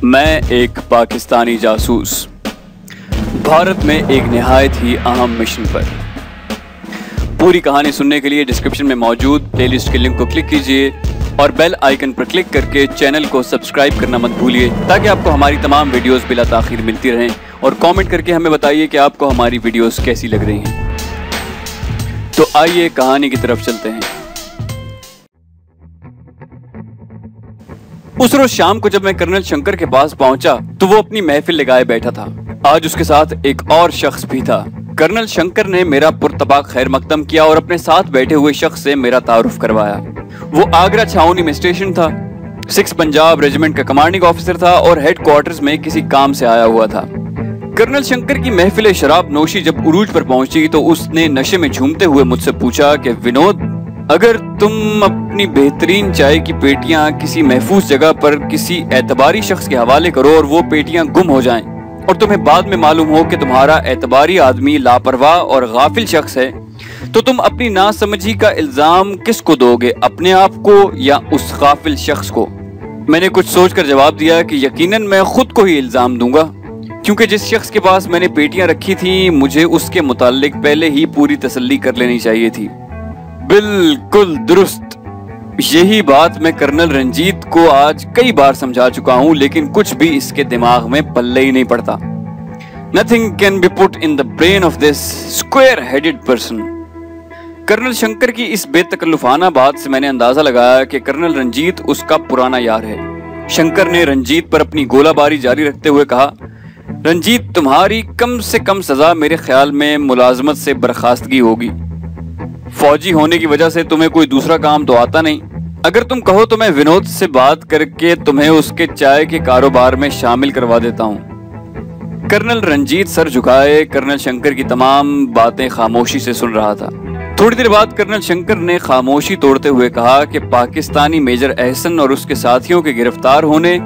मैं एक पाकिस्तानी जासूस भारत में एक निहायत ही अहम मिशन पर। पूरी कहानी सुनने के लिए डिस्क्रिप्शन में मौजूद प्लेलिस्ट के लिंक को क्लिक कीजिए और बेल आइकन पर क्लिक करके चैनल को सब्सक्राइब करना मत भूलिए ताकि आपको हमारी तमाम वीडियोस बिला ताखीर मिलती रहें। और कमेंट करके हमें बताइए कि आपको हमारी वीडियोस कैसी लग रही हैं। तो आइए कहानी की तरफ चलते हैं। उस रोज शाम को जब मैं कर्नल शंकर के पास पहुंचा तो वो अपनी महफिल लगाए बैठा था। आज उसके साथ एक और शख्स भी था। कर्नल शंकर ने मेरा पुरतबाक खैर मकदम किया और अपने साथ बैठे हुए शख्स से मेरा तारुफ करवाया। वो आगरा छावनी में स्टेशन था। 6 पंजाब रेजिमेंट का कमांडिंग ऑफिसर था और हेडक्वार्टर्स में किसी काम से आया हुआ था। कर्नल शंकर की महफिल शराब नोशी जब उरूज पर पहुंची तो उसने नशे में झूमते हुए मुझसे पूछा कि विनोद, अगर तुम अपनी बेहतरीन चाय की पेटियां किसी महफूज जगह पर किसी एतबारी शख्स के हवाले करो और वो पेटियां गुम हो जाएं और तुम्हें बाद में मालूम हो कि तुम्हारा एतबारी आदमी लापरवाह और गाफिल शख्स है, तो तुम अपनी नासमझी का इल्जाम किसको दोगे, अपने आप को या उस गाफिल शख्स को? मैंने कुछ सोचकर जवाब दिया कि यकीनन मैं खुद को ही इल्जाम दूंगा, क्योंकि जिस शख्स के पास मैंने पेटियां रखी थी मुझे उसके मुताल्लिक पहले ही पूरी तसल्ली कर लेनी चाहिए थी। बिल्कुल दुरुस्त। यही बात मैं कर्नल रंजीत को आज कई बार समझा चुका हूं, लेकिन कुछ भी इसके दिमाग में पल्ले ही नहीं पड़ता। Nothing can be put in the brain of this square-headed person। Colonel Shankar की इस बेतकल्लुफाना बात से मैंने अंदाजा लगाया कि कर्नल रंजीत उसका पुराना यार है। शंकर ने रंजीत पर अपनी गोलाबारी जारी रखते हुए कहा, रंजीत, तुम्हारी कम से कम सजा मेरे ख्याल में मुलाजमत से बर्खास्तगी होगी। फौजी होने की वजह से तुम्हें कोई दूसरा काम तो आता नहीं। अगर तुम कहो तो मैं विनोद से बात करके तुम्हें उसके चाय के कारोबार में शामिल करवा देता हूँ। कर्नल रंजीत सर झुकाए कर्नल शंकर की तमाम बातें खामोशी से सुन रहा था। थोड़ी देर बाद कर्नल शंकर ने खामोशी तोड़ते हुए कहा कि पाकिस्तानी मेजर एहसन और उसके साथियों के गिरफ्तार होने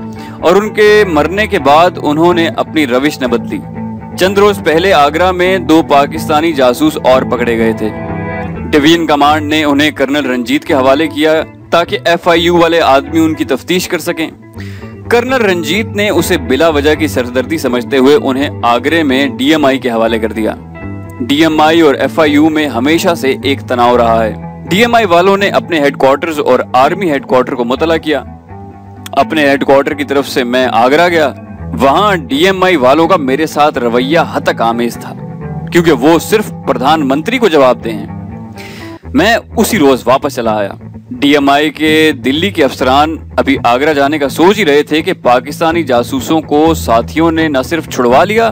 और उनके मरने के बाद उन्होंने अपनी रविश न बदली। चंद रोज पहले आगरा में 2 पाकिस्तानी जासूस और पकड़े गए थे। डिवीजन कमांड ने उन्हें कर्नल रंजीत के हवाले किया ताकि FIU वाले आदमी उनकी तफ्तीश कर सकें। कर्नल रंजीत ने उसे बिला वजह की सरदर्दी समझते हुए उन्हें आगरे में DMI के हवाले कर दिया। DMI और FIU में हमेशा से एक तनाव रहा है। DMI वालों ने अपने हेडक्वार्टर्स और आर्मी हेडक्वार्टर को मुतला किया। अपने हेडक्वार्टर की तरफ से मैं आगरा गया। वहां DMI वालों का मेरे साथ रवैया हतक आमेज था, क्योंकि वो सिर्फ प्रधानमंत्री को जवाब दे हैं। मैं उसी रोज वापस चला आया। DMI के दिल्ली के अफसरान अभी आगरा जाने का सोच ही रहे थे कि पाकिस्तानी जासूसों को साथियों ने न सिर्फ छुड़वा लिया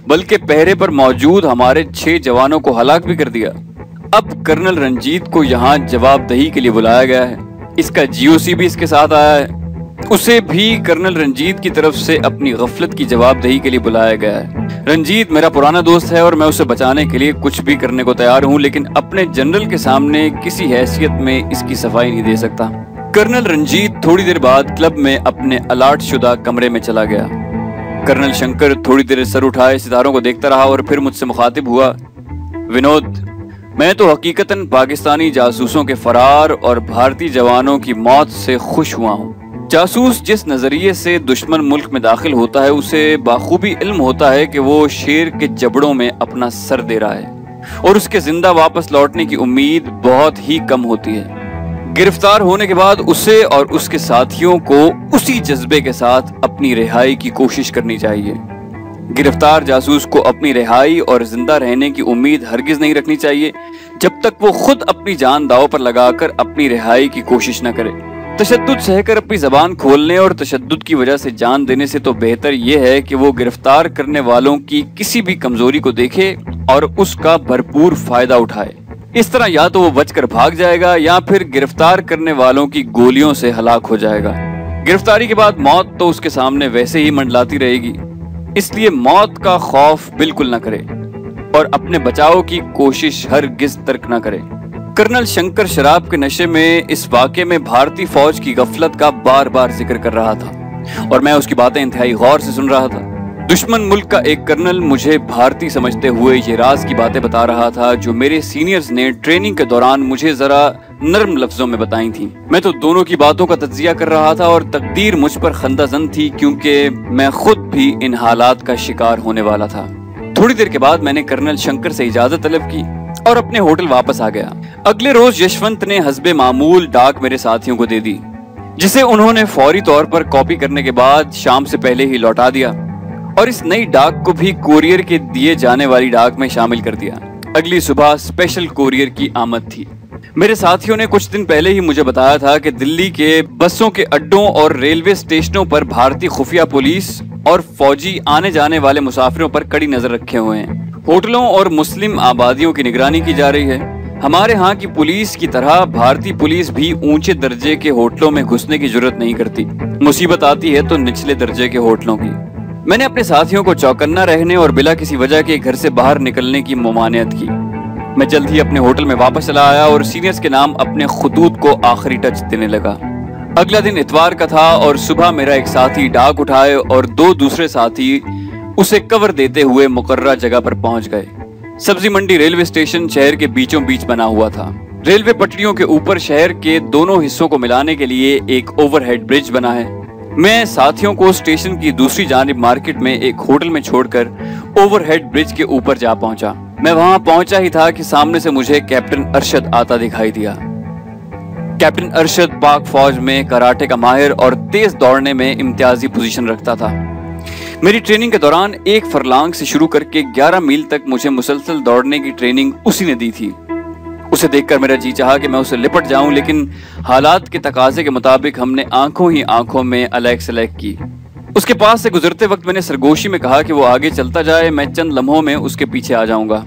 बल्कि पहरे पर मौजूद हमारे 6 जवानों को हलाक भी कर दिया। अब कर्नल रंजीत को यहाँ जवाबदही के लिए बुलाया गया है। इसका GOC भी इसके साथ आया है। उसे भी कर्नल रंजीत की तरफ से अपनी गफलत की जवाबदही के लिए बुलाया गया है। रंजीत मेरा पुराना दोस्त है और मैं उसे बचाने के लिए कुछ भी करने को तैयार हूं, लेकिन अपने जनरल के सामने किसी हैसियत में इसकी सफाई नहीं दे सकता। कर्नल रंजीत थोड़ी देर बाद क्लब में अपने अलाट शुदा कमरे में चला गया। कर्नल शंकर थोड़ी देर सर उठाए सितारों को देखता रहा और फिर मुझसे मुखातिब हुआ, विनोद, मैं तो हकीकतन पाकिस्तानी जासूसों के फरार और भारतीय जवानों की मौत से खुश हुआ हूँ। जासूस जिस नजरिए से दुश्मन मुल्क में दाखिल होता है उसे बाखूबी इल्म होता है कि वो शेर के जबड़ों में अपना सर दे रहा है और उसके जिंदा वापस लौटने की उम्मीद बहुत ही कम होती है। गिरफ्तार होने के बाद उसे और उसके साथियों को उसी जज्बे के साथ अपनी रिहाई की कोशिश करनी चाहिए। गिरफ्तार जासूस को अपनी रिहाई और जिंदा रहने की उम्मीद हरगिज नहीं रखनी चाहिए जब तक वो खुद अपनी जान दांव पर लगाकर अपनी रिहाई की कोशिश न करे। तशद्दुद सहकर अपनी जबान खोलने और तशद्दुद की वजह से जान देने से तो बेहतर यह है कि वो गिरफ्तार करने वालों की किसी भी कमजोरी को देखे और उसका भरपूर फायदा उठाए। इस तरह या तो वो बचकर भाग जाएगा या फिर गिरफ्तार करने वालों की गोलियों से हलाक हो जाएगा। गिरफ्तारी के बाद मौत तो उसके सामने वैसे ही मंडलाती रहेगी, इसलिए मौत का खौफ बिल्कुल न करे और अपने बचाव की कोशिश हरगिज तर्क न करे। कर्नल शंकर शराब के नशे में इस वाक़े में भारतीय फौज की गफलत का बार बार जिक्र कर रहा था और मैं उसकी बातें इंतहाई गौर से सुन रहा था। दुश्मन मुल्क का एक कर्नल मुझे भारतीय समझते हुए ये राज की बातें बता रहा था जो मेरे सीनियर्स ने ट्रेनिंग के दौरान मुझे जरा नर्म लफ्जों में बताई थी। मैं तो दोनों की बातों का तज्जिया कर रहा था और तकदीर मुझ पर खंदाजन थी, क्योंकि मैं खुद भी इन हालात का शिकार होने वाला था। थोड़ी देर के बाद मैंने कर्नल शंकर से इजाजत तलब की और अपने होटल वापस आ गया। अगले रोज यशवंत ने हस्बे मामूल डाक मेरे साथियों को दे दी, जिसे उन्होंने फौरी तौर पर कॉपी करने के बाद शाम से पहले ही लौटा दिया और इस नई डाक को भी कोरियर के दिए जाने वाली डाक में शामिल कर दिया। अगली सुबह स्पेशल कोरियर की आमद थी। मेरे साथियों ने कुछ दिन पहले ही मुझे बताया था कि दिल्ली के बसों के अड्डों और रेलवे स्टेशनों पर भारतीय खुफिया पुलिस और फौजी आने जाने वाले मुसाफिरों पर कड़ी नजर रखे हुए हैं। होटलों और मुस्लिम आबादियों की निगरानी की जा रही है। हमारे यहाँ की पुलिस की तरह भारतीय पुलिस भी ऊंचे दर्जे के होटलों में घुसने की जरूरत नहीं करती। मुसीबत आती है तो निचले दर्जे के होटलों की। मैंने अपने साथियों को चौकन्ना रहने और बिला किसी वजह के घर से बाहर निकलने की ममानियत की। मैं जल्द ही अपने होटल में वापस चला आया और सीनियर्स के नाम अपने खुतूत को आखिरी टच देने लगा। अगला दिन इतवार का था और सुबह मेरा एक साथी डाक उठाए और दो दूसरे साथी उसे कवर देते हुए मुकर्ररा जगह पर पहुंच गए। सब्जी मंडी रेलवे स्टेशन शहर के बीचों बीच बना हुआ था। रेलवे पटरियों के ऊपर शहर के दोनों हिस्सों को मिलाने के लिए एक ओवरहेड ब्रिज बना है। मैं साथियों को स्टेशन की दूसरी जानिब मार्केट में एक होटल में छोड़कर ओवरहेड ब्रिज के ऊपर जा पहुंचा। मैं वहां पहुंचा ही था कि सामने से मुझे कैप्टन अरशद आता दिखाई दिया। कैप्टन अरशद पाक फौज में कराटे का माहिर और तेज दौड़ने में इम्तियाजी पोजीशन रखता था। मेरी ट्रेनिंग के दौरान 1 फरलांग से शुरू करके 11 मील तक मुझे मुसलसल दौड़ने की ट्रेनिंग उसी ने दी थी। उसे देखकर मेरा जी चाहा कि मैं उसे लिपट जाऊं, लेकिन हालात के तकाजे के मुताबिक हमने आंखों ही आंखों में अलग सलग की। उसके पास से गुजरते वक्त मैंने सरगोशी में कहा कि वो आगे चलता जाए, मैं चंद लम्हों में उसके पीछे आ जाऊंगा।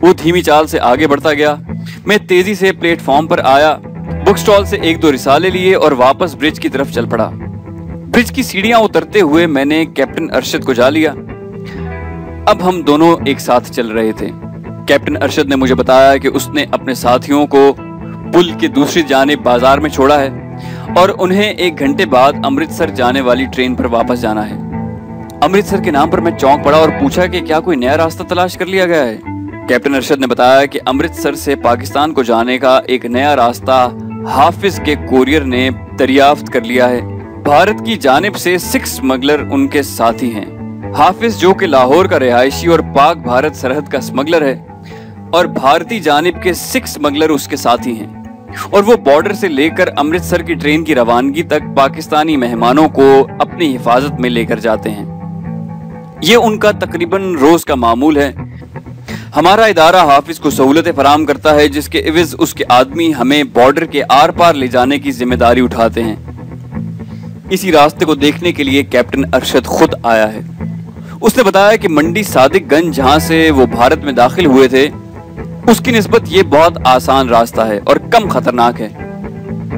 वो धीमी चाल से आगे बढ़ता गया। मैं तेजी से प्लेटफॉर्म पर आया, बुक स्टॉल से 1-2 रिसाले लिए और वापस ब्रिज की तरफ चल पड़ा। ब्रिज की सीढ़ियां उतरते हुए मैंने कैप्टन अरशद को जा लिया। अब हम दोनों एक साथ चल रहे थे। कैप्टन अरशद ने मुझे बताया कि उसने अपने साथियों को पुल की दूसरी जानिब बाजार में छोड़ा है और उन्हें 1 घंटे बाद अमृतसर जाने वाली ट्रेन पर वापस जाना है। अमृतसर के नाम पर मैं चौंक पड़ा और पूछा कि क्या कोई नया रास्ता तलाश कर लिया गया है। कैप्टन अरशद ने बताया कि अमृतसर से पाकिस्तान को जाने का एक नया रास्ता हाफिज के कोरियर ने दरियाफ्त कर लिया है। भारत की जानिब से 6 स्मगलर उनके साथी हैं। हाफिज, जो कि लाहौर का रिहायशी और पाक भारत सरहद का स्मगलर है, और भारतीय जानिब के 6 स्मगलर उसके साथी हैं, और वो बॉर्डर से लेकर अमृतसर की ट्रेन की रवानगी तक पाकिस्तानी मेहमानों को अपनी हिफाजत में लेकर जाते हैं। ये उनका तकरीबन रोज का मामूल है। हमारा इदारा हाफिज को सहूलतें फराम करता है, जिसके इवज उसके आदमी हमें बॉर्डर के आर पार ले जाने की जिम्मेदारी उठाते हैं। इसी रास्ते को देखने के लिए कैप्टन अरशद खुद आया है। उसने बताया कि मंडी सादिकगंज, जहां से वो भारत में दाखिल हुए थे, उसकी निस्बत ये बहुत आसान रास्ता है और कम खतरनाक है,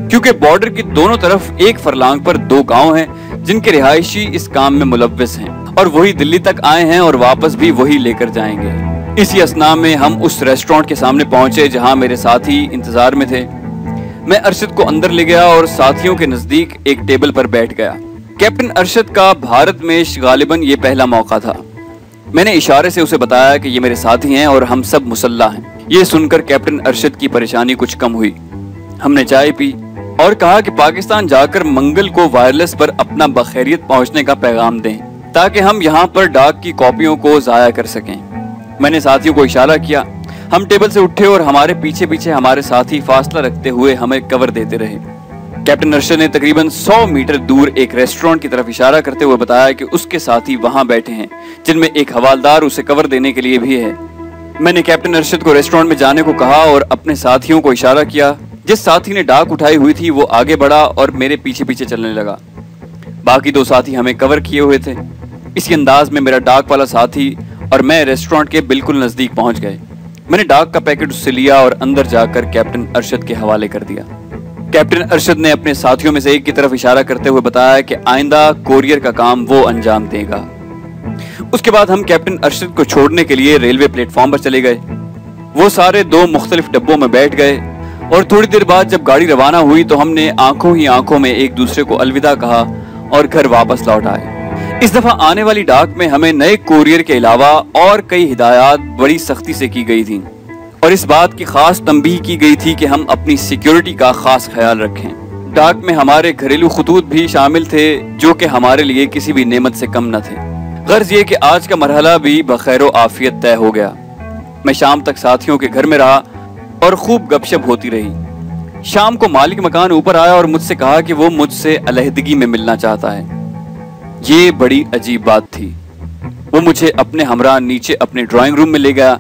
क्योंकि बॉर्डर की दोनों तरफ 1 फरलांग पर 2 गांव हैं जिनके रिहायशी इस काम में मुलव्विस हैं और वही दिल्ली तक आए हैं और वापस भी वही लेकर जाएंगे। इसी असना में हम उस रेस्टोरेंट के सामने पहुंचे जहां मेरे साथी इंतजार में थे। मैं अरशद को अंदर ले गया और साथियों के नजदीक एक टेबल पर बैठ गया। कैप्टन अरशद का भारत में गालिबन ये पहला मौका था। मैंने इशारे से उसे बताया कि ये मेरे साथी हैं और हम सब मुसल्ला हैं। ये सुनकर कैप्टन अरशद की परेशानी कुछ कम हुई। हमने चाय पी और कहा कि पाकिस्तान जाकर मंगल को वायरलेस पर अपना बखैरियत पहुंचने का पैगाम दें, ताकि हम यहाँ पर डाक की कॉपियों को जाया कर सकें। मैंने साथियों को इशारा किया। हम टेबल से उठे और हमारे पीछे पीछे हमारे साथी फासला रखते हुए हमें कवर देते रहे। कैप्टन अरशद ने तकरीबन 100 मीटर दूर एक रेस्टोरेंट की तरफ इशारा करते हुए बताया कि उसके साथी वहां बैठे हैं, जिनमें एक हवालदार उसे कवर देने के लिए भी है। मैंने कैप्टन अरशद को रेस्टोरेंट में जाने को कहा और अपने साथियों को इशारा किया। जिस साथी ने डाक उठाई हुई थी वो आगे बढ़ा और मेरे पीछे पीछे चलने लगा। बाकी 2 साथी हमें कवर किए हुए थे। इसी अंदाज में मेरा डाक वाला साथी और मैं रेस्टोरेंट के बिल्कुल नजदीक पहुंच गए। मैंने डाक का पैकेट उससे लिया और अंदर जाकर कैप्टन अरशद के हवाले कर दिया। कैप्टन अरशद ने अपने साथियों में से एक की तरफ इशारा करते हुए बताया कि आइंदा कोरियर का काम वो अंजाम देगा। उसके बाद हम कैप्टन अरशद को छोड़ने के लिए रेलवे प्लेटफॉर्म पर चले गए। वो सारे 2 मुख्तलिफ डब्बों में बैठ गए और थोड़ी देर बाद जब गाड़ी रवाना हुई तो हमने आंखों ही आंखों में एक दूसरे को अलविदा कहा और घर वापस लौट आए। इस दफा आने वाली डाक में हमें नए कोरियर के अलावा और कई हिदायत बड़ी सख्ती से की गई थी। और इस बात की खास तंबीह की गई थी कि हम अपनी सिक्योरिटी का खास ख्याल रखें। डाक में हमारे घरेलू खतूत भी शामिल थे जो कि हमारे लिए किसी भी नेमत से कम न थे। गर्ज ये कि आज का मरहला भी बखैर आफियत तय हो गया। मैं शाम तक साथियों के घर में रहा और खूब गपशप होती रही। शाम को मालिक मकान ऊपर आया और मुझसे कहा कि वो मुझसे अलहदगी में मिलना चाहता है। ये बड़ी अजीब बात थी। वो मुझे अपने हमरा नीचे अपने ड्राइंग रूम में ले गया।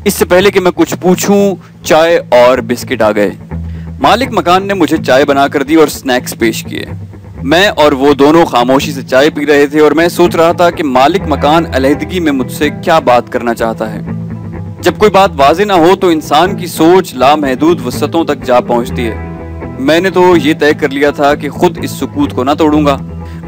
इससे पहले कि मैं कुछ पूछूं, चाय और बिस्किट आ गए। मालिक मकान ने मुझे चाय बनाकर दी और स्नैक्स पेश किए। मैं और वो दोनों खामोशी से चाय पी रहे थे और मैं सोच रहा था कि मालिक मकान अलहदगी में मुझसे क्या बात करना चाहता है। जब कोई बात वाज़ेह ना हो तो इंसान की सोच लामहदूद वसतों तक जा पहुंचती है। मैंने तो ये तय कर लिया था कि खुद इस सुकूत को ना तोड़ूंगा।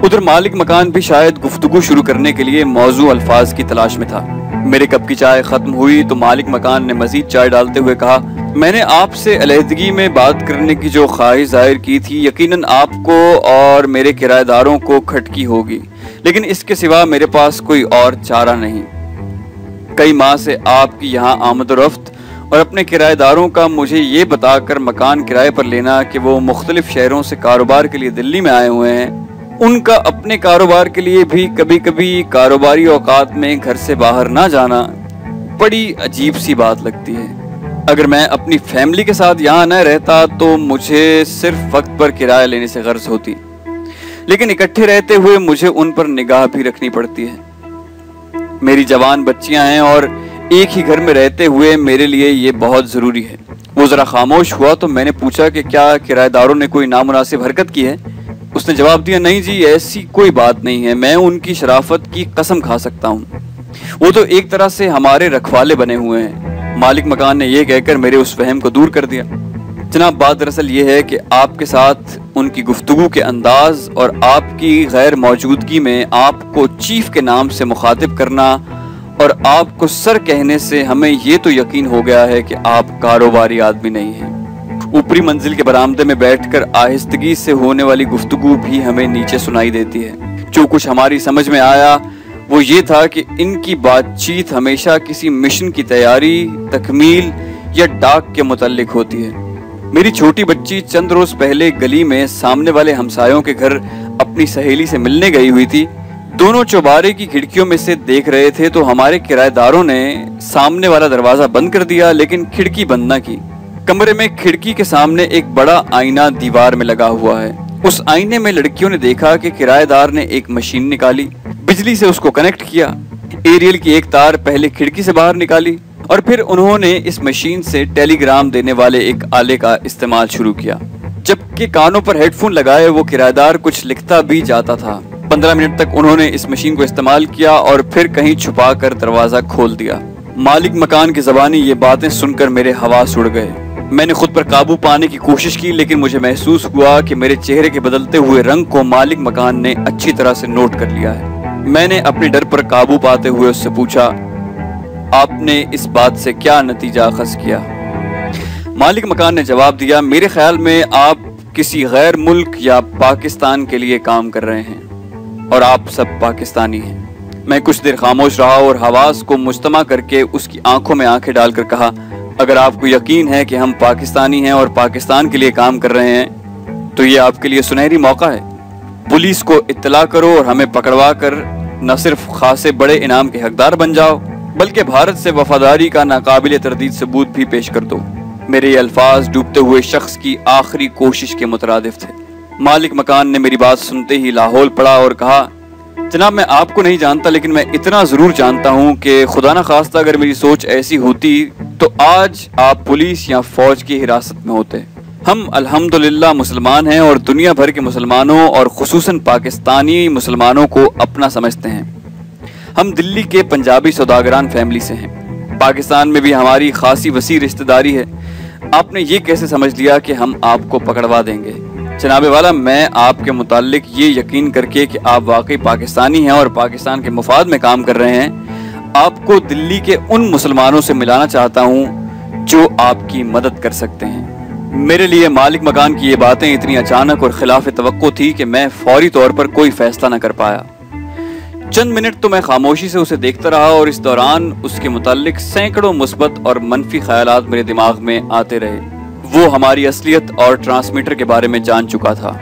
उधर मालिक मकान भी शायद गुफ्तगू शुरू करने के लिए मौजू अल्फाज की तलाश में था। मेरे कप की चाय खत्म हुई तो मालिक मकान ने मजीद चाय डालते हुए कहा, मैंने आपसे अलहदगी में बात करने की जो ख्वाहिश जाहिर की थी यकीनन आपको और मेरे किराएदारों को खटकी होगी, लेकिन इसके सिवा मेरे पास कोई और चारा नहीं। कई माह से आपकी यहाँ आमद-ओ-रफ्त और अपने किराएदारों का मुझे ये बताकर मकान किराए पर लेना कि वो मुख्तलिफ शहरों से कारोबार के लिए दिल्ली में आए हुए हैं, उनका अपने कारोबार के लिए भी कभी कभी कारोबारी औकात में घर से बाहर ना जाना बड़ी अजीब सी बात लगती है। अगर मैं अपनी फैमिली के साथ यहाँ न रहता तो मुझे सिर्फ वक्त पर किराया लेने से गर्ज होती, लेकिन इकट्ठे रहते हुए मुझे उन पर निगाह भी रखनी पड़ती है। मेरी जवान बच्चियां हैं और एक ही घर में रहते हुए मेरे लिए ये बहुत ज़रूरी है। वो ज़रा खामोश हुआ तो मैंने पूछा कि क्या किराएदारों ने कोई नामुनासिब हरकत की है। उसने जवाब दिया, नहीं जी, ऐसी कोई बात नहीं है, मैं उनकी शराफत की कसम खा सकता हूँ। वो तो एक तरह से हमारे रखवाले बने हुए हैं। मालिक मकान ने यह कहकर मेरे उस वहम को दूर कर दिया। जनाब, बात दरअसल ये है कि आपके साथ उनकी गुफ्तगू के अंदाज और आपकी गैर मौजूदगी में आपको चीफ के नाम से मुखातिब करना और आपको सर कहने से हमें ये तो यकीन हो गया है कि आप कारोबारी आदमी नहीं हैं। ऊपरी मंजिल के बरामदे में बैठकर आहिस्तगी से होने वाली गुफ्तगू भी हमें नीचे सुनाई देती है। जो कुछ हमारी समझ में आया वो ये था कि इनकी बातचीत हमेशा किसी मिशन की तैयारी, तकमील या डाक के मुतल्लिक होती है। मेरी छोटी बच्ची चंद रोज पहले गली में सामने वाले हमसायों के घर अपनी सहेली से मिलने गई हुई थी। दोनों चौबारे की खिड़कियों में से देख रहे थे तो हमारे किराएदारों ने सामने वाला दरवाजा बंद कर दिया, लेकिन खिड़की बंद न की। कमरे में खिड़की के सामने एक बड़ा आईना दीवार में लगा हुआ है। उस आईने में लड़कियों ने देखा कि किराएदार ने एक मशीन निकाली, बिजली से उसको कनेक्ट किया, एरियल की एक तार पहले खिड़की से बाहर निकाली और फिर उन्होंने इस मशीन से टेलीग्राम देने वाले एक आले का इस्तेमाल शुरू किया। जबकि कानों पर हेडफोन लगाए वो किराएदार कुछ लिखता भी जाता था। 15 मिनट तक उन्होंने इस मशीन को इस्तेमाल किया और फिर कहीं छुपा कर दरवाजा खोल दिया। मालिक मकान की ज़बानी ये बातें सुनकर मेरे हवास उड़ गए। मैंने खुद पर काबू पाने की कोशिश की, लेकिन मुझे महसूस हुआ कि मेरे चेहरे के बदलते हुए रंग को मालिक मकान ने अच्छी तरह से नोट कर लिया है। मैंने अपने डर पर काबू पाते हुए उससे पूछा, आपने इस बात से क्या नतीजा अखज़ किया? मालिक मकान ने जवाब दिया, मेरे ख्याल में आप किसी गैर मुल्क या पाकिस्तान के लिए काम कर रहे हैं और आप सब पाकिस्तानी हैं। मैं कुछ देर खामोश रहा और हवास को मुज्तमा करके उसकी आंखों में आंखें डालकर कहा, अगर आपको यकीन है कि हम पाकिस्तानी हैं और पाकिस्तान के लिए काम कर रहे हैं तो ये आपके लिए सुनहरी मौका है। पुलिस को इत्तला करो और हमें पकड़वा कर न सिर्फ खासे बड़े इनाम के हकदार बन जाओ, बल्कि भारत से वफादारी का नाकाबिल तरदीद सबूत भी पेश कर दो। मेरे ये अल्फाज डूबते हुए शख्स की आखिरी कोशिश के मुतरादिफ थे। मालिक मकान ने मेरी बात सुनते ही लाहौल पड़ा और कहा, जनाब, मैं आपको नहीं जानता, लेकिन मैं इतना जरूर जानता हूँ कि खुदा न खास्ता अगर मेरी सोच ऐसी होती तो आज आप पुलिस या फौज की हिरासत में होते। हम अल्हम्दुलिल्लाह मुसलमान हैं और दुनिया भर के मुसलमानों और खुसूसन पाकिस्तानी मुसलमानों को अपना समझते हैं। हम दिल्ली के पंजाबी सौदागरान फैमिली से हैं। पाकिस्तान में भी हमारी खासी वसी रिश्तेदारी है। आपने ये कैसे समझ लिया कि हम आपको पकड़वा देंगे? जनाबे वाला, मैं आपके मुताल्लिक ये यकीन करके कि आप वाकई पाकिस्तानी हैं और पाकिस्तान के मुफाद में काम कर रहे हैं, आपको दिल्ली के उन मुसलमानों से मिलाना चाहता हूँ जो आपकी मदद कर सकते हैं। मेरे लिए मालिक मकान की ये बातें इतनी अचानक और खिलाफ तवक्को थी कि मैं फौरी तौर पर कोई फैसला न कर पाया। चंद मिनट तो मैं खामोशी से उसे देखता रहा और इस दौरान उसके मुताल्लिक सैकड़ों मुस्बत और मनफी ख्यालात मेरे दिमाग में आते रहे। वो हमारी असलियत और ट्रांसमीटर के बारे में जान चुका था।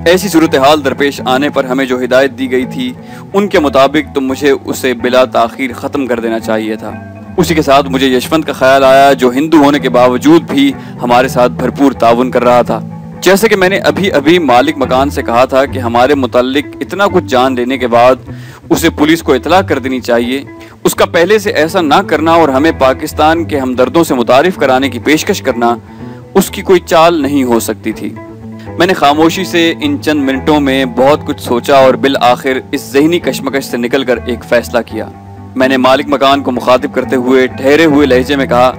ऐसी सूरत हाल दरपेश आने पर हमें जो हिदायत दी गई थी उनके मुताबिक तो मुझे उसे बिला ताखीर ख़त्म कर देना चाहिए था। उसी के साथ मुझे यशवंत का ख्याल आया, जो हिंदू होने के बावजूद भी हमारे साथ भरपूर ताउन कर रहा था। जैसे कि मैंने अभी अभी मालिक मकान से कहा था कि हमारे मुताल्लिक इतना कुछ जान लेने के बाद उसे पुलिस को इतला कर देनी चाहिए, उसका पहले से ऐसा ना करना और हमें पाकिस्तान के हमदर्दों से मुतारिफ कराने की पेशकश करना उसकी कोई चाल नहीं हो सकती थी। मैंने खामोशी से इन चंद मिनटों में बहुत कुछ सोचा और बिल आखिर इस ज़हनी कशमकश से निकलकर एक फैसला किया। मैंने मालिक मकान को मुखातिब करते हुए ठहरे हुए लहजे में कहा,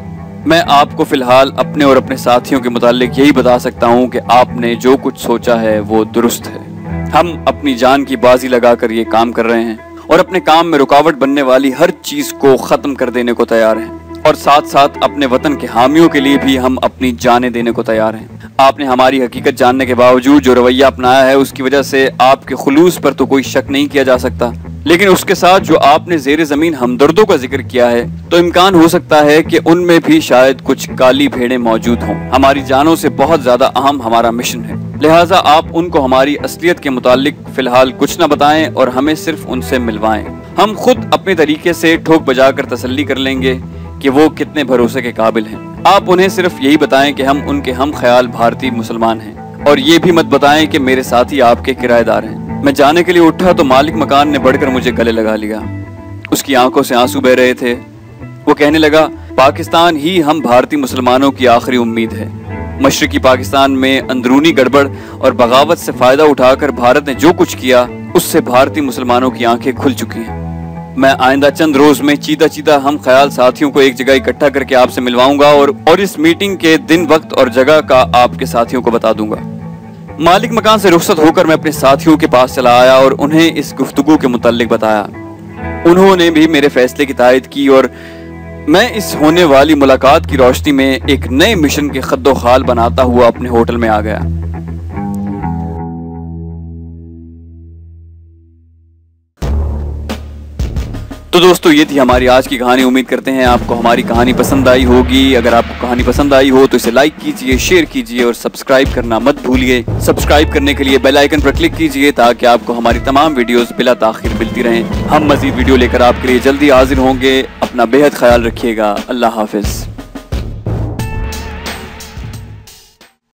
मैं आपको फिलहाल अपने और अपने साथियों के मुताल्लिक यही बता सकता हूँ कि आपने जो कुछ सोचा है वो दुरुस्त है। हम अपनी जान की बाजी लगाकर ये काम कर रहे हैं और अपने काम में रुकावट बनने वाली हर चीज को खत्म कर देने को तैयार हैं और साथ साथ अपने वतन के हामियों के लिए भी हम अपनी जानें देने को तैयार हैं। आपने हमारी हकीकत जानने के बावजूद जो रवैया अपनाया है उसकी वजह से आपके खुलूस पर तो कोई शक नहीं किया जा सकता, लेकिन उसके साथ जो आपने ज़ेरे ज़मीन हमदर्दों का जिक्र किया है तो इम्कान हो सकता है कि उनमें भी शायद कुछ काली भेड़ें मौजूद हों। हमारी जानों से बहुत ज्यादा अहम हमारा मिशन है, लिहाजा आप उनको हमारी असलियत के मुतालिक फिलहाल कुछ न बताएं और हमें सिर्फ उनसे मिलवाएं। हम खुद अपने तरीके से ठोक बजाकर तसल्ली कर लेंगे कि वो कितने भरोसे के काबिल हैं। आप उन्हें सिर्फ यही बताएं कि हम उनके हम ख्याल भारतीय मुसलमान हैं और ये भी मत बताएं कि मेरे साथी आपके किराएदार हैं। मैं जाने के लिए उठा तो मालिक मकान ने बढ़कर मुझे गले लगा लिया। उसकी आंखों से आंसू बह रहे थे। वो कहने लगा, पाकिस्तान ही हम भारतीय मुसलमानों की आखिरी उम्मीद है। मशरकी पाकिस्तान में अंदरूनी गड़बड़ और बगावत से फायदा उठाकर भारत ने जो कुछ किया उससे भारतीय मुसलमानों की आंखें खुल चुकी हैं। मैं आइंदा चंद रोज में चीता चीता हम ख्याल साथियों को एक जगह इकट्ठा करके आपसे मिलवाऊंगा और इस मीटिंग के दिन, वक्त और जगह का आपके साथियों को बता दूंगा। मालिक मकान से रुखसत होकर मैं अपने साथियों के पास चला आया और उन्हें इस गुफ्तगू के मुताल्लिक बताया। उन्होंने भी मेरे फैसले की तायद की और मैं इस होने वाली मुलाकात की रोशनी में एक नए मिशन के खद्दो-खाल बनाता हुआ अपने होटल में आ गया। तो दोस्तों, ये थी हमारी आज की कहानी। उम्मीद करते हैं आपको हमारी कहानी पसंद आई होगी। अगर आपको कहानी पसंद आई हो तो इसे लाइक कीजिए, शेयर कीजिए और सब्सक्राइब करना मत भूलिए। सब्सक्राइब करने के लिए बेल आइकन पर क्लिक कीजिए ताकि आपको हमारी तमाम वीडियोस बिला ताखिर मिलती रहें। हम मजीद वीडियो लेकर आपके लिए जल्दी हाजिर होंगे। अपना बेहद ख्याल रखिएगा। अल्लाह हाफिज।